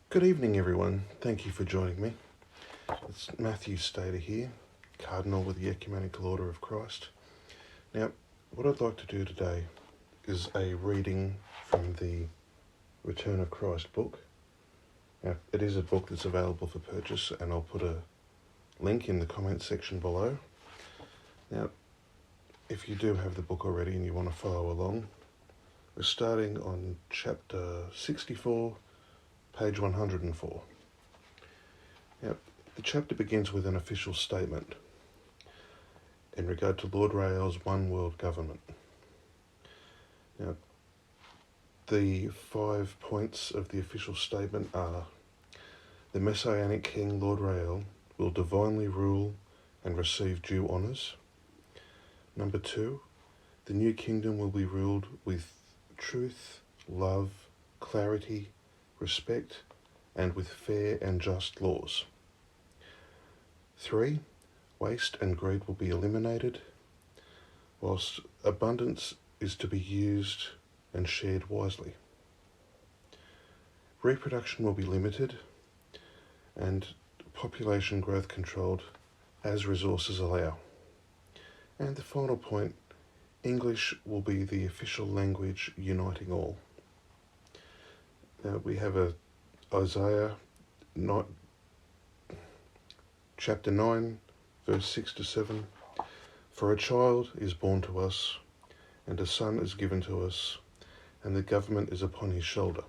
Good evening, everyone. Thank you for joining me. It's Mathew Staader here, Cardinal with the Ecumenical Order of Christ. Now, what I'd like to do today is a reading from the Return of Christ book. Now, it is a book that's available for purchase, and I'll put a link in the comment section below. Now, if you do have the book already and you want to follow along, we're starting on chapter 64, page 104. Now, the chapter begins with an official statement in regard to Lord Rael's one world government. Now, the 5 points of the official statement are: the Messianic King Lord Rael will divinely rule and receive due honours. Number 2, the new kingdom will be ruled with truth, love, clarity, respect, and with fair and just laws. 3, waste and greed will be eliminated, whilst abundance is to be used and shared wisely. Reproduction will be limited and population growth controlled as resources allow. And the final point, English will be the official language uniting all. Now we have Isaiah chapter 9, verse 6 to 7. For a child is born to us, and a son is given to us, and the government is upon his shoulder.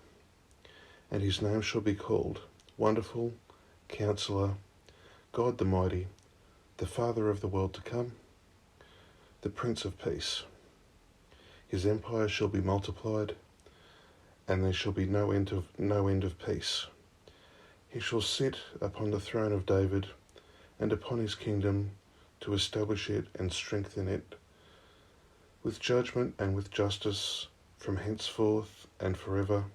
And his name shall be called Wonderful, Counselor, God the Mighty, the Father of the world to come, the Prince of Peace. His empire shall be multiplied, and there shall be no end of peace. He shall sit upon the throne of David, and upon his kingdom, to establish it and strengthen it, with judgment and with justice, from henceforth and forever.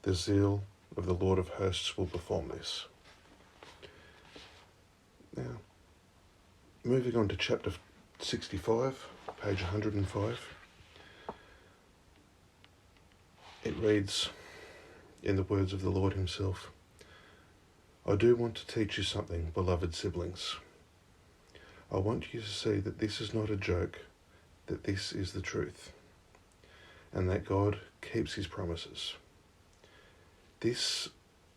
The zeal of the Lord of hosts will perform this. Now, moving on to chapter 65, page 105. It reads, in the words of the Lord himself, I do want to teach you something, beloved siblings. I want you to see that this is not a joke, that this is the truth, and that God keeps his promises. This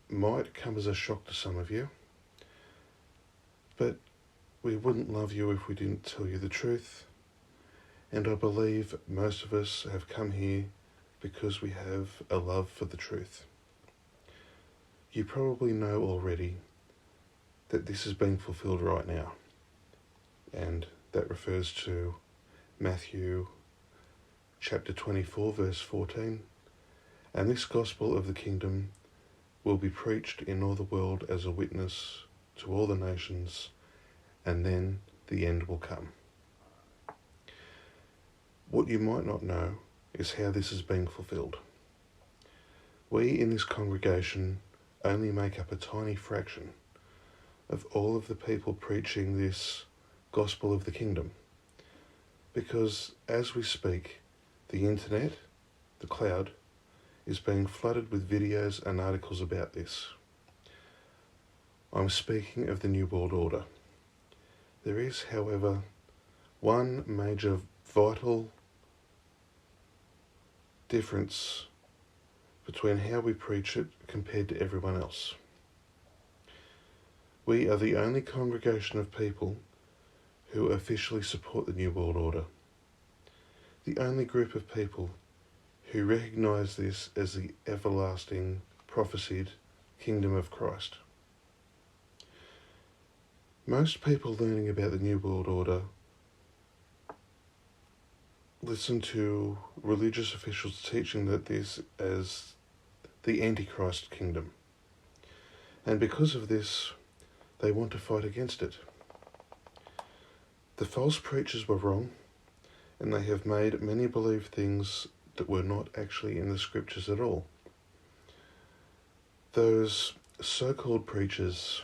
might come as a shock to some of you, but we wouldn't love you if we didn't tell you the truth, and I believe most of us have come here because we have a love for the truth. You probably know already that this is being fulfilled right now, and that refers to Matthew chapter 24, verse 14. And this gospel of the kingdom will be preached in all the world as a witness to all the nations, and then the end will come. What you might not know is how this is being fulfilled. We in this congregation only make up a tiny fraction of all of the people preaching this gospel of the kingdom, because as we speak, the internet, the cloud, is being flooded with videos and articles about this. I'm speaking of the New World Order. There is, however, one major vital difference between how we preach it compared to everyone else. We are the only congregation of people who officially support the New World Order. The only group of people who recognise this as the everlasting, prophesied kingdom of Christ. Most people learning about the New World Order listen to religious officials teaching that this as the Antichrist kingdom. And because of this, they want to fight against it. The false preachers were wrong, and they have made many believe things that were not actually in the scriptures at all. Those so-called preachers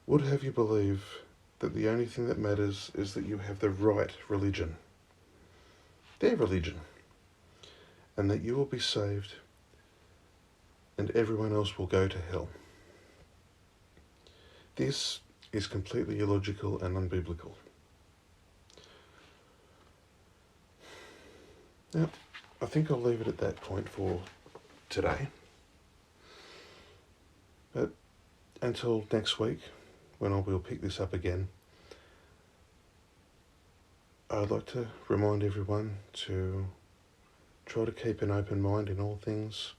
would have you believe that the only thing that matters is that you have the right religion, their religion, and that you will be saved and everyone else will go to hell. This is completely illogical and unbiblical. Now, I think I'll leave it at that point for today. But until next week, when I will pick this up again, I'd like to remind everyone to try to keep an open mind in all things,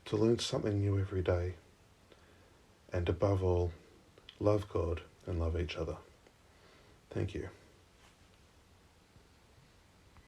to learn something new every day, and above all, love God and love each other. Thank you.